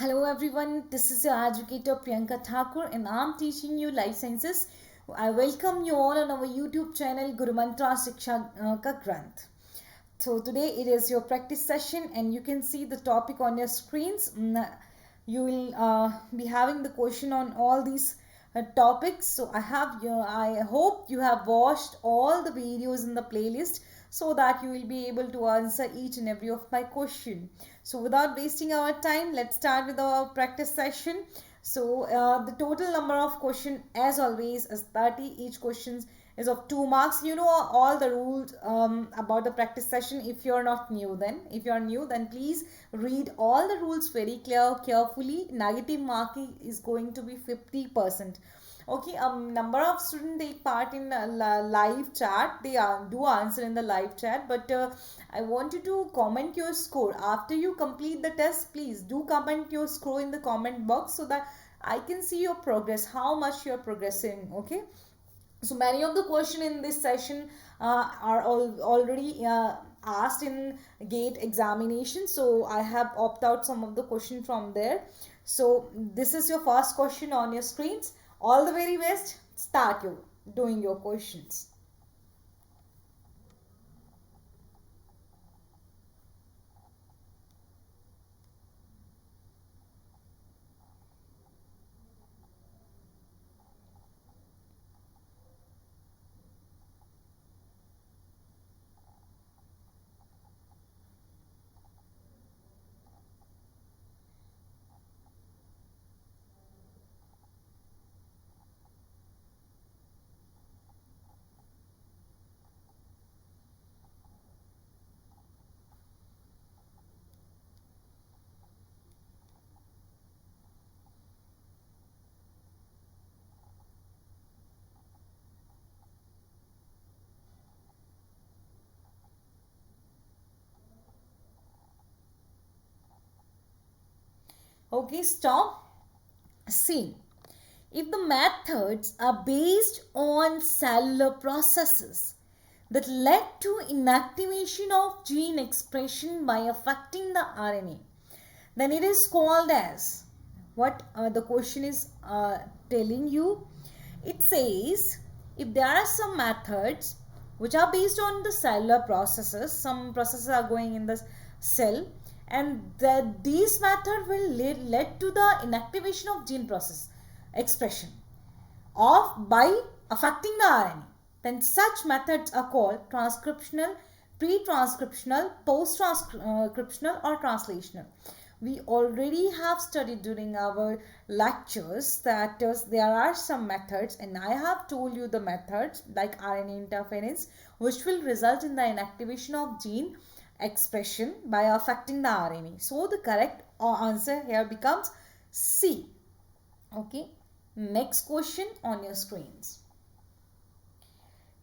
Hello everyone, this is your educator Priyanka Thakur and I'm teaching you life sciences. I welcome you all on our YouTube channel Guru Mantra Shiksha Ka Granth. So today it is your practice session and you can see the topic on your screens. You will be having the question on all these topics. So I hope you have watched all the videos in the playlist so that you will be able to answer each and every of my question. So without wasting our time, let's start with our practice session. So the total number of question as always is 30. Each question is of 2 marks. You know all the rules about the practice session. If you're not new, if you're new, then please read all the rules very carefully. Negative marking is going to be 50%. Okay, number of students take part in live chat. They do answer in the live chat, but I want you to comment your score after you complete the test. Please do comment your score in the comment box so that I can see your progress, how much you're progressing. Okay, so many of the question in this session are already asked in gate examination, so I have opted out some of the question from there. So this is your first question on your screens. All the very best. Start you doing your questions. Okay, stop. See, if the methods are based on cellular processes that led to inactivation of gene expression by affecting the RNA, then it is called as what the question is telling you. It says if there are some methods which are based on the cellular processes, some processes are going in the cell, and that these methods will lead to the inactivation of gene process expression of by affecting the RNA, then such methods are called transcriptional, pre-transcriptional, post-transcriptional or translational. We already have studied during our lectures that there are some methods, and I have told you the methods like RNA interference which will result in the inactivation of gene expression by affecting the RNA. So the correct answer here becomes C. Okay. Next question on your screens.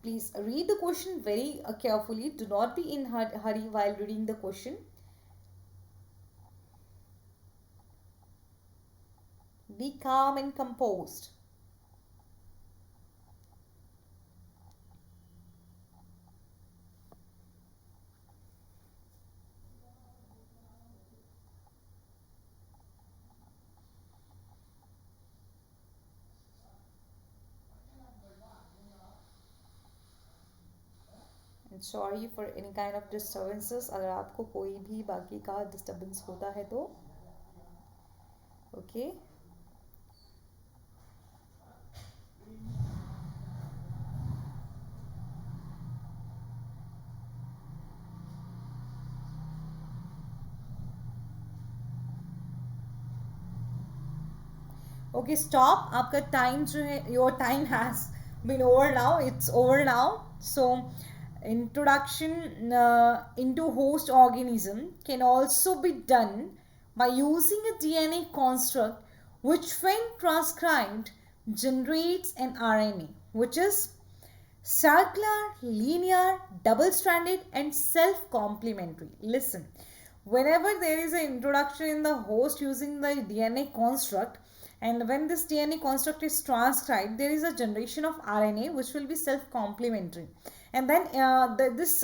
Please read the question very carefully. Do not be in hurry while reading the question. Be calm and composed. And sorry for any kind of disturbances. अगर आपको कोई भी बाकी का disturbance होता है तो okay. Okay, stop. आपका time जो है, your time has been over now. It's over now. So, introduction into host organism can also be done by using a DNA construct which, when transcribed, generates an RNA, which is circular, linear, double-stranded, and self-complementary. Listen, whenever there is an introduction in the host using the DNA construct, and when this DNA construct is transcribed, there is a generation of RNA which will be self-complementary. and then this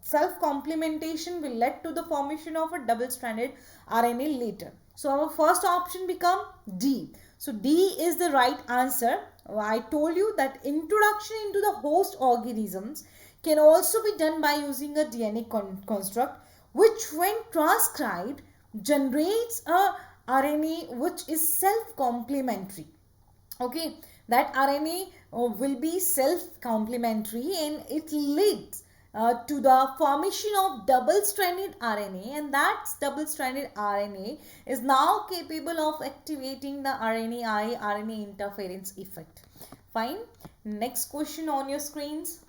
self-complementation will lead to the formation of a double-stranded RNA later. So our first option become D. So D is the right answer. I told you that introduction into the host organisms can also be done by using a DNA construct, which when transcribed generates a RNA which is self-complementary. Okay, that RNA will be self-complementary, and it leads to the formation of double-stranded RNA, and that double-stranded RNA is now capable of activating the RNA interference effect. Fine. Next question on your screens.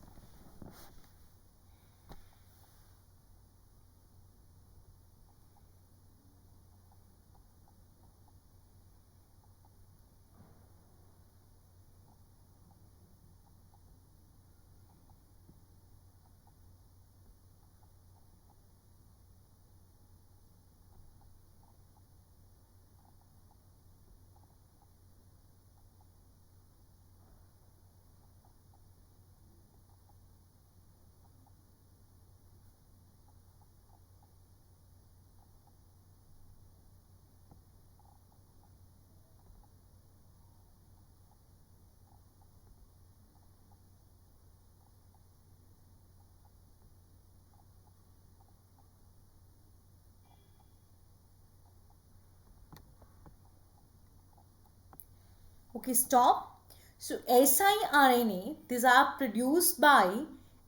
Okay, stop. So siRNA, these are produced by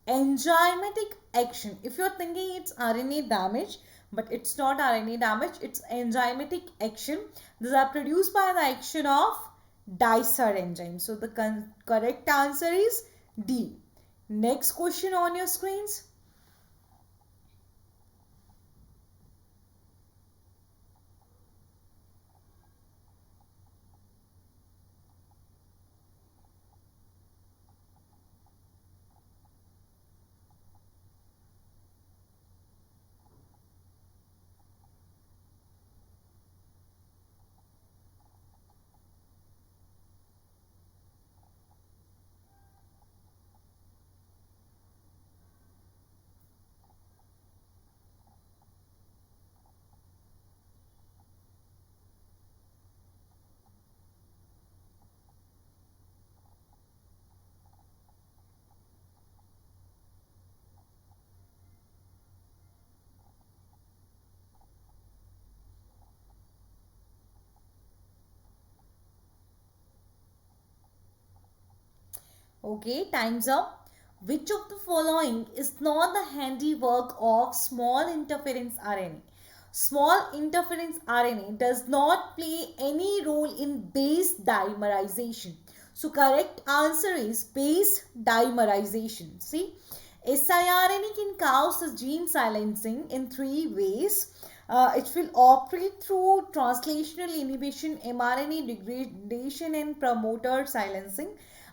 enzymatic action. If you're thinking it's RNA damage, but it's not RNA damage, it's enzymatic action. These are produced by the action of Dicer enzyme. So the correct answer is D. Next question on your screens. Okay, time's up. Which of the following is not the handiwork of small interference RNA? Small interference RNA does not play any role in base dimerization. So correct answer is base dimerization. See, siRNA can cause the gene silencing in three ways. It will operate through translational inhibition, mRNA degradation, and promoter silencing.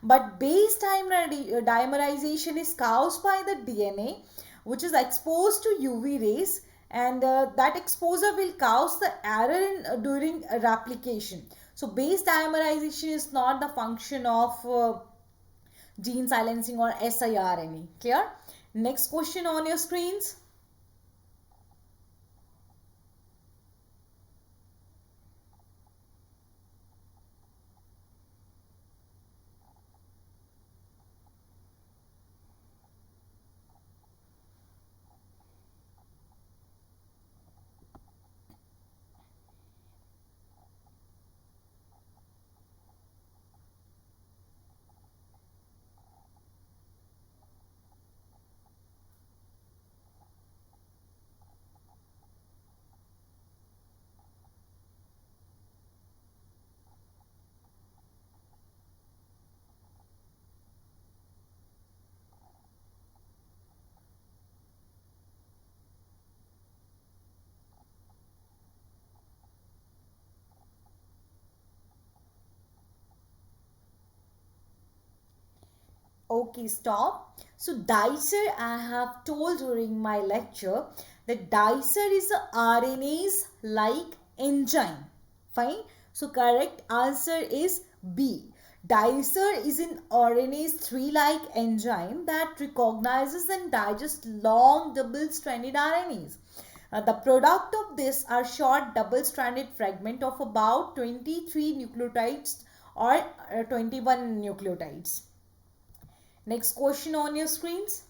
But base dimerization is caused by the DNA, which is exposed to UV rays, and that exposure will cause the error during replication. So base dimerization is not the function of gene silencing or siRNA. Clear? Next question on your screens. Okay, stop. So dicer, I have told during my lecture that dicer is a RNAs like enzyme. Fine. So correct answer is B. Dicer is an RNase 3-like enzyme that recognizes and digests long double-stranded RNAs. The product of this are short double-stranded fragment of about 23 nucleotides or 21 nucleotides. Next question on your screens.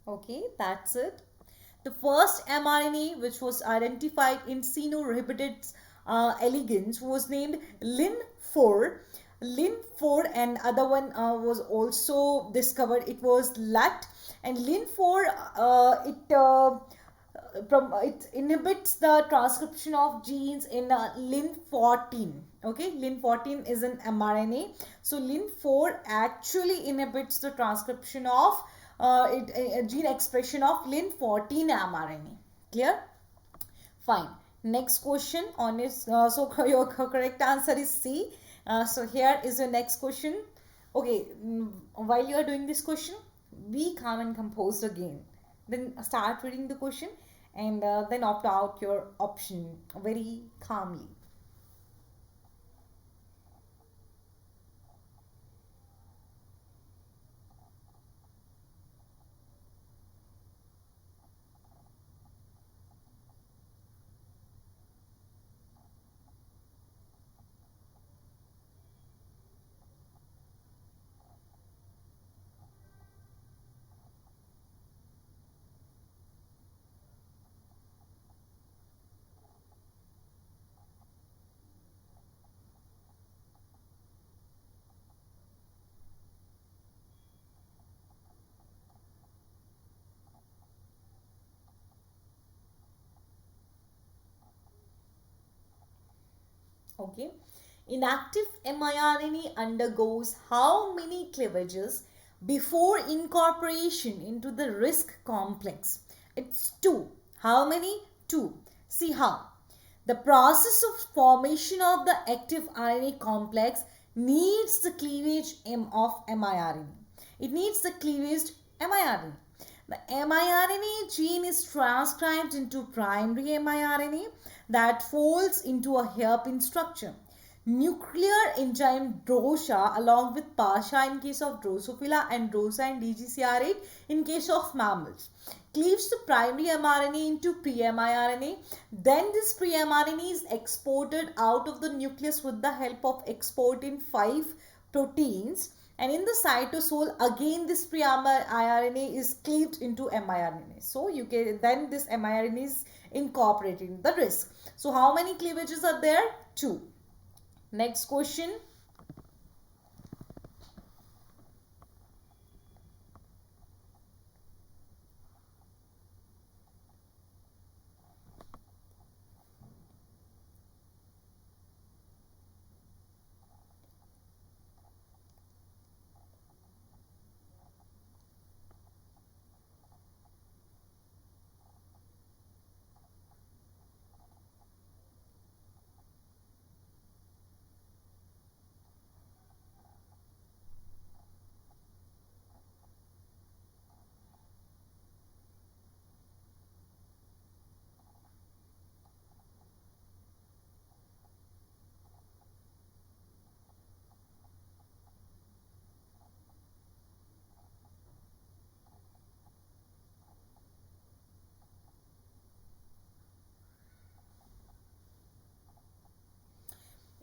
Okay, that's it. The first mRNA which was identified in Caenorhabditis elegans was named Lin4. Lin4 and other one was also discovered. It was LUT, and Lin4 it inhibits the transcription of genes in Lin14. Okay, Lin14 is an mRNA. So Lin4 actually inhibits the transcription of gene expression of Lin14 mRNA. Clear? Fine. Next question on is your correct answer is C. So here is your next question. Okay, while you are doing this question, be calm and composed again. Then start reading the question and then opt out your option very calmly. Okay. Inactive miRNA undergoes how many cleavages before incorporation into the RISC complex? It's 2. How many? 2. See how. The process of formation of the active RNA complex needs the cleavage of miRNA. It needs the cleavage miRNA. The miRNA gene is transcribed into primary miRNA that folds into a hairpin structure. Nuclear enzyme DROSA along with PASHA in case of Drosophila and DROSA and DGCR8 in case of mammals cleaves the primary mRNA into pre-mRNA. Then this pre-mRNA is exported out of the nucleus with the help of exportin 5 proteins, and in the cytosol again this pre-mRNA is cleaved into miRNA. So you can then this miRNA is incorporated in the RISC. So how many cleavages are there? 2. Next question.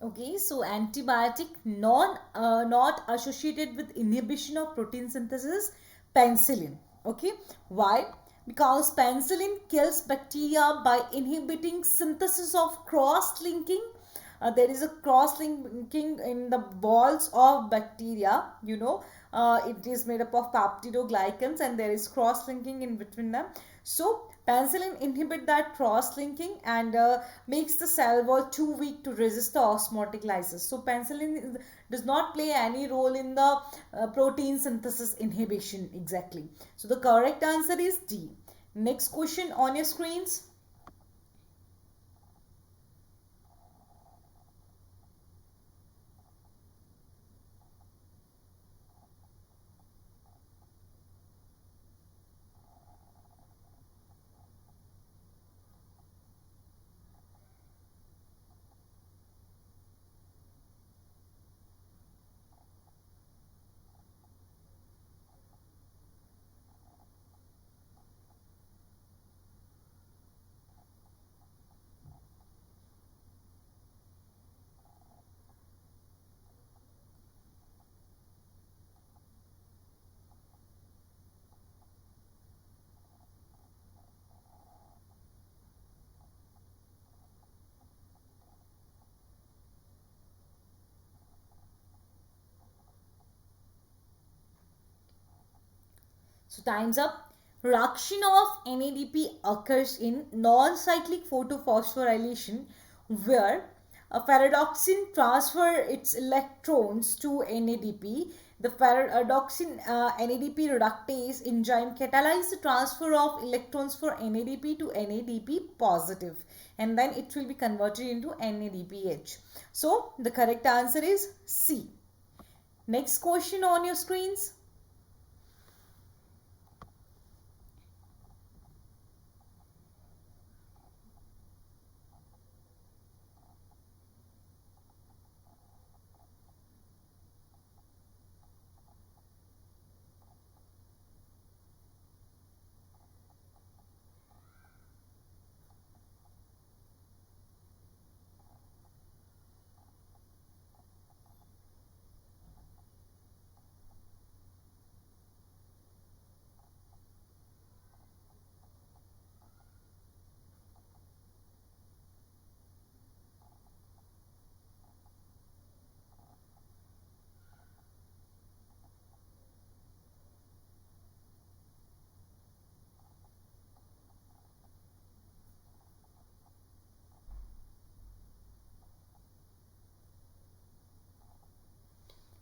Okay, so antibiotic not associated with inhibition of protein synthesis, penicillin. Okay, why? Because penicillin kills bacteria by inhibiting synthesis of cross-linking. There is a cross-linking in the walls of bacteria, you know. It is made up of peptidoglycans and there is cross-linking in between them. So penicillin inhibit that cross-linking and makes the cell wall too weak to resist the osmotic lysis. So penicillin does not play any role in the protein synthesis inhibition exactly. So the correct answer is D. Next question on your screens. So time's up. Reduction of NADP occurs in non-cyclic photophosphorylation where a ferredoxin transfer its electrons to NADP. The ferredoxin NADP reductase enzyme catalyzes the transfer of electrons for NADP to NADP positive and then it will be converted into NADPH. So the correct answer is C. Next question on your screens.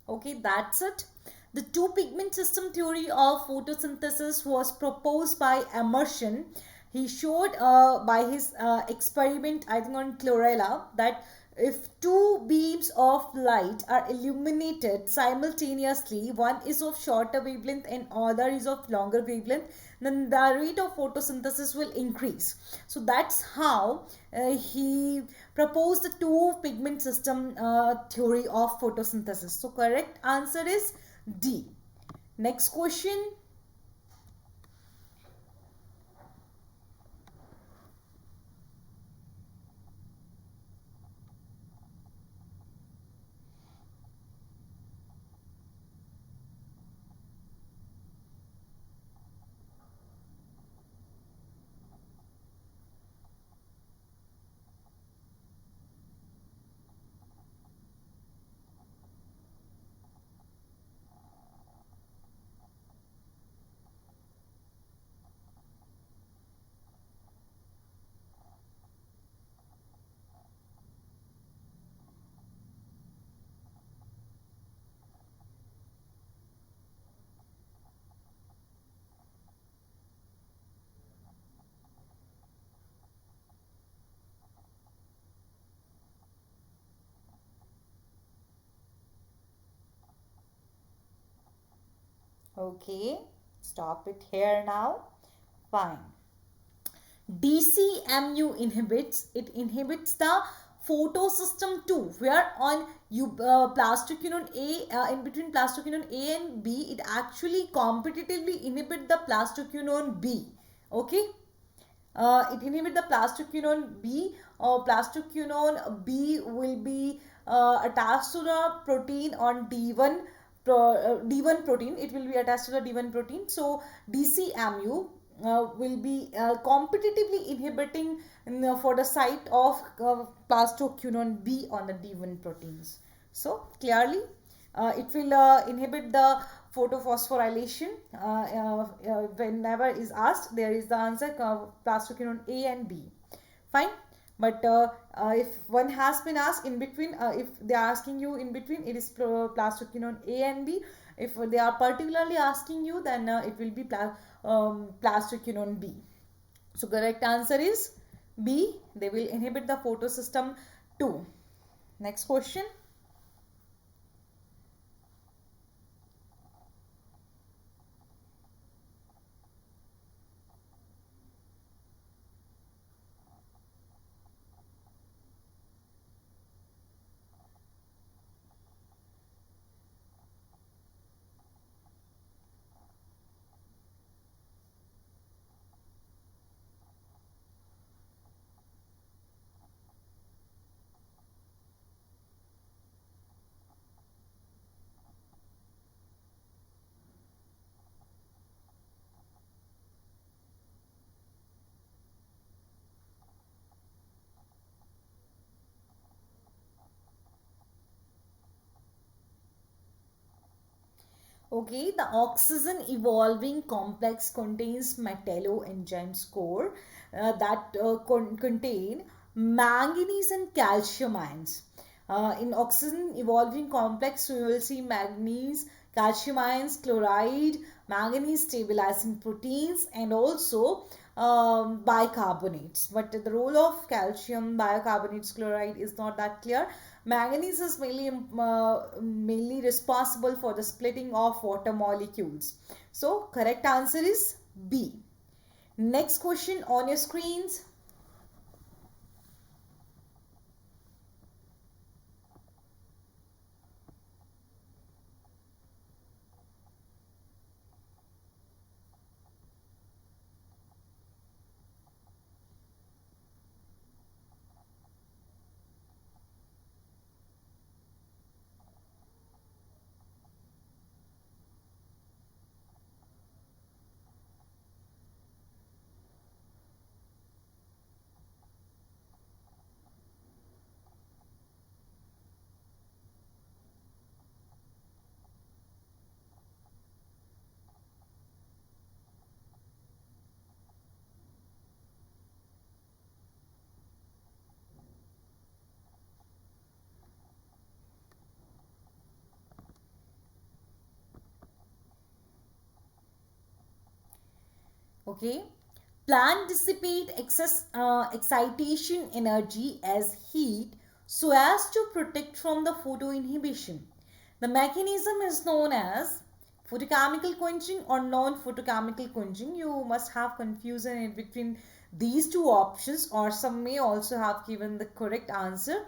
Okay, that's it. The two pigment system theory of photosynthesis was proposed by Emerson. He showed by his experiment, I think on chlorella, that if two beams of light are illuminated simultaneously, one is of shorter wavelength and other is of longer wavelength, then the rate of photosynthesis will increase. So that's how he proposed the two pigment system theory of photosynthesis. So correct answer is D. Next question. Okay, stop it here now. Fine. DCMU inhibits the photosystem too, where on plastoquinone A in between plastoquinone A and B, it actually competitively inhibit the plastoquinone B. Okay, it inhibit the plastoquinone B. Plastoquinone B will be attached to the protein on D1 D1 protein, it will be attached to the D1 protein. So DCMU will be competitively inhibiting for the site of plastoquinone B on the D1 proteins. So clearly it will inhibit the photophosphorylation. Whenever is asked, there is the answer plastoquinone A and B. Fine. But if one has been asked in between, if they are asking you in between, it is plastoquinone A and B. If they are particularly asking you, then it will be plastoquinone B. So correct answer is B. They will inhibit the photosystem too. Next question. Okay, the oxygen evolving complex contains metalloenzymes core that contain manganese and calcium ions. In oxygen evolving complex, we will see manganese, calcium ions, chloride, manganese stabilizing proteins, and also bicarbonates. But the role of calcium, bicarbonates, chloride is not that clear. Manganese is mainly responsible for the splitting of water molecules. So correct answer is B. Next question on your screens. Okay. Plant dissipate excess excitation energy as heat so as to protect from the photoinhibition. The mechanism is known as photochemical quenching or non-photochemical quenching. You must have confusion in between these two options, or some may also have given the correct answer,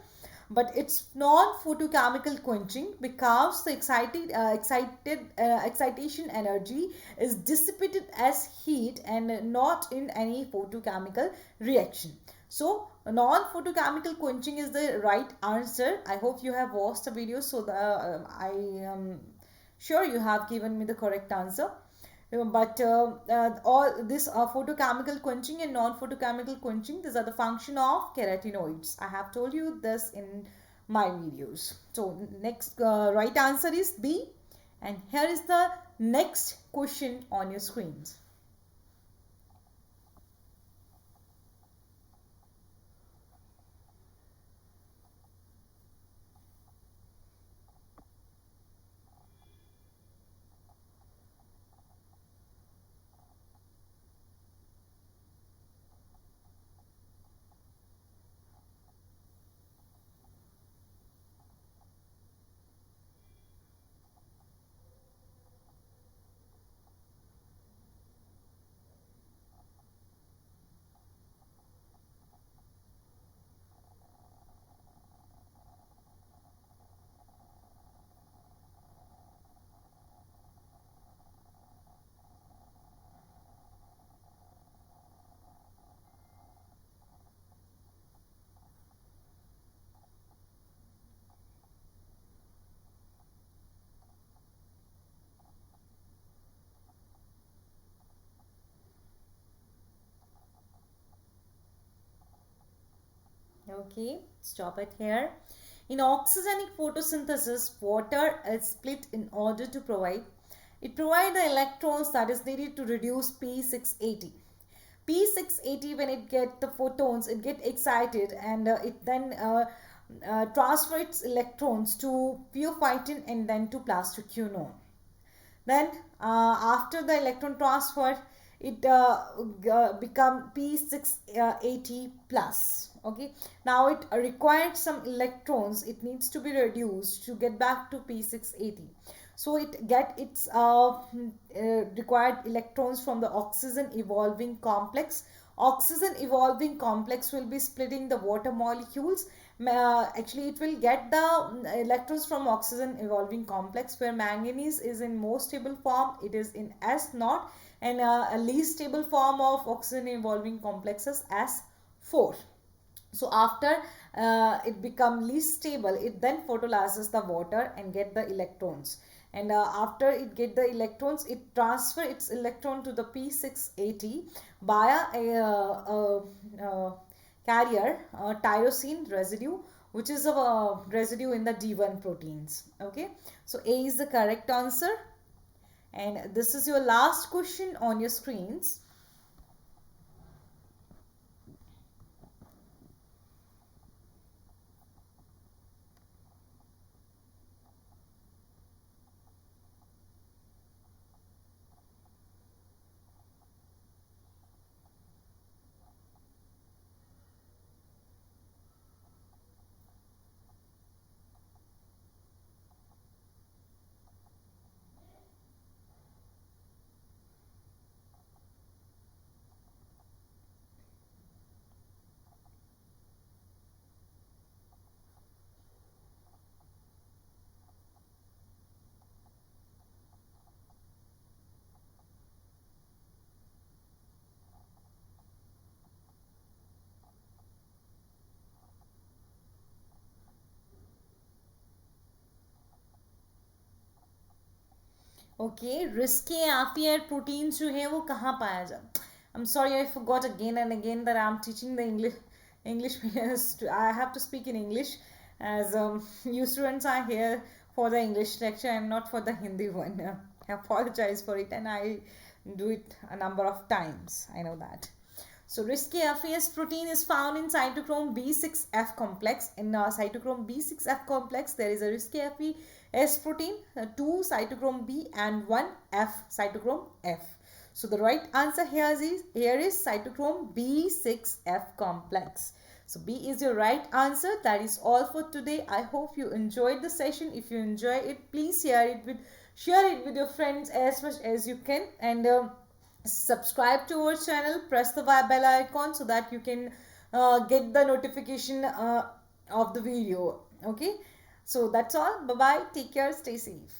but it's non-photochemical quenching because the excitation energy is dissipated as heat and not in any photochemical reaction. So non-photochemical quenching is the right answer. I hope you have watched the video, so I am sure you have given me the correct answer. But all this photochemical quenching and non-photochemical quenching, these are the function of carotenoids. I have told you this in my videos. So next right answer is B. And here is the next question on your screens. Okay, stop it here. In oxygenic photosynthesis, water is split in order to provide the electrons that is needed to reduce P680. P680, when it get the photons, it get excited, and it then transfer its electrons to pyophytin and then to plastoquinone. Then after the electron transfer, it become P680 plus. Okay, now it required some electrons, it needs to be reduced to get back to P680. So it get its required electrons from the oxygen evolving complex. Oxygen evolving complex will be splitting the water molecules. Actually, it will get the electrons from oxygen evolving complex, where manganese is in most stable form, it is in S0, and a least stable form of oxygen evolving complexes S4. So after it become least stable, it then photolyzes the water and get the electrons, and after it get the electrons, it transfer its electron to the P680 via a carrier, tyrosine residue, which is a residue in the D1 proteins. Okay, so A is the correct answer, and this is your last question on your screens. Okay, रिस्के एफियर proteins जो है वो कहाँ पाया जाए? I'm sorry, I forgot again and again that I'm teaching the English mediums. I have to speak in English, as you students are here for the English lecture and not for the Hindi one. I apologize for it, and I do it a number of times. I know that. So risky FAS protein is found in cytochrome B6F complex. In cytochrome B6F complex, there is a risky FAS protein, 2 cytochrome B and 1 F cytochrome F. So the right answer here is cytochrome B6F complex. So B is your right answer. That is all for today. I hope you enjoyed the session. If you enjoy it, please share it with your friends as much as you can, and subscribe to our channel, press the bell icon so that you can get the notification of the video. Okay, so that's all. Bye bye, take care, stay safe.